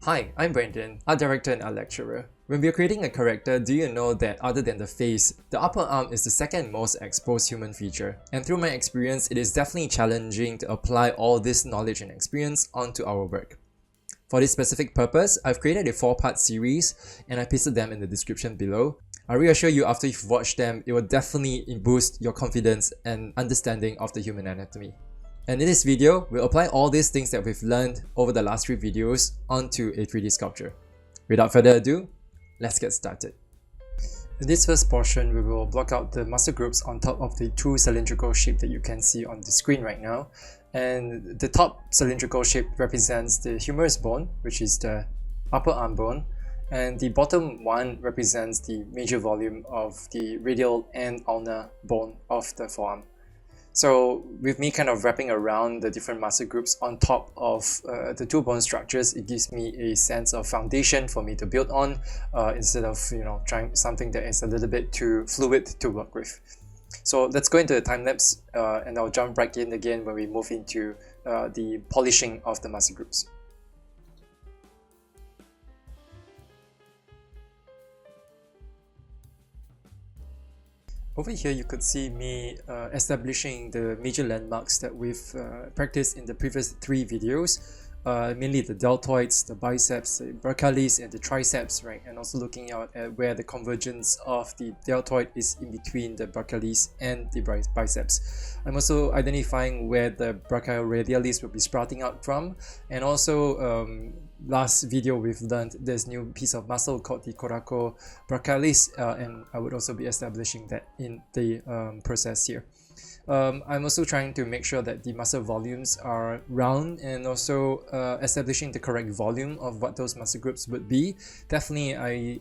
Hi, I'm Brendan, art director and art lecturer. When we are creating a character, do you know that other than the face, the upper arm is the second most exposed human feature? And through my experience, it is definitely challenging to apply all this knowledge and experience onto our work. For this specific purpose, I've created a 4-part series and I pasted them in the description below. I reassure you after you've watched them, it will definitely boost your confidence and understanding of the human anatomy. And in this video, we'll apply all these things that we've learned over the last 3 videos onto a 3D sculpture. Without further ado, let's get started. In this first portion, we will block out the muscle groups on top of the 2 cylindrical shape that you can see on the screen right now. And the top cylindrical shape represents the humerus bone, which is the upper arm bone, and the bottom one represents the major volume of the radial and ulnar bone of the forearm. So with me kind of wrapping around the different muscle groups on top of the 2 bone structures, it gives me a sense of foundation for me to build on instead of trying something that is a little bit too fluid to work with. So let's go into the time lapse and I'll jump right in again when we move into the polishing of the muscle groups. Over here, you could see me establishing the major landmarks that we've practiced in the previous 3 videos, mainly the deltoids, the biceps, the brachialis, and the triceps, right? And also looking out at where the convergence of the deltoid is in between the brachialis and the biceps. I'm also identifying where the brachioradialis will be sprouting out from, and also last video we've learned this new piece of muscle called the coracobrachialis, and I would also be establishing that in the process here. I'm also trying to make sure that the muscle volumes are round and also establishing the correct volume of what those muscle groups would be. Definitely I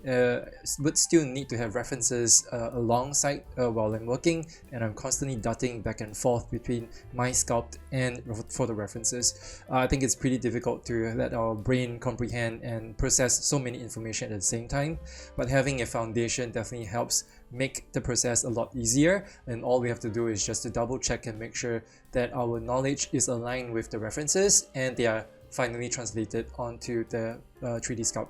would still need to have references alongside while I'm working, and I'm constantly darting back and forth between my Sculpt and for the references. I think it's pretty difficult to let our brain comprehend and process so many information at the same time, but having a foundation definitely helps make the process a lot easier, and all we have to do is just to double check and make sure that our knowledge is aligned with the references and they are finally translated onto the 3D Sculpt.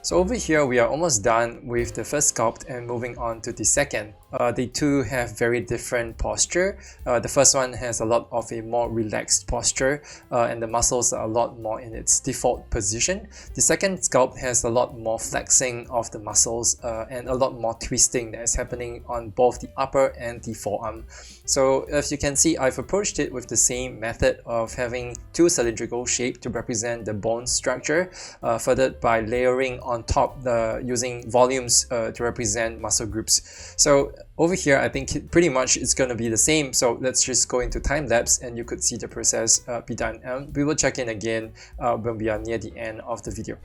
So over here, we are almost done with the first sculpt and moving on to the second. They two have very different posture. The first one has a lot of a more relaxed posture and the muscles are a lot more in its default position. The second sculpt has a lot more flexing of the muscles and a lot more twisting that is happening on both the upper and the forearm. So as you can see, I've approached it with the same method of having 2 cylindrical shape to represent the bone structure, furthered by layering on top using volumes to represent muscle groups. So over here, I think pretty much it's going to be the same. So let's just go into time lapse and you could see the process be done. And we will check in again when we are near the end of the video.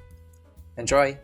Enjoy!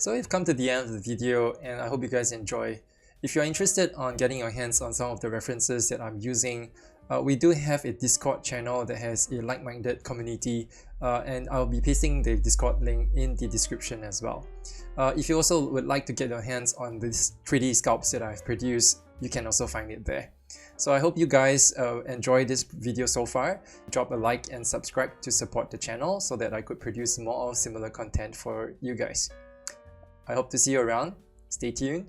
So we've come to the end of the video, and I hope you guys enjoy. If you're interested on getting your hands on some of the references that I'm using, we do have a Discord channel that has a like-minded community, and I'll be pasting the Discord link in the description as well. If you also would like to get your hands on these 3D sculpts that I've produced, you can also find it there. So I hope you guys enjoy this video so far. Drop a like and subscribe to support the channel so that I could produce more similar content for you guys. I hope to see you around. Stay tuned.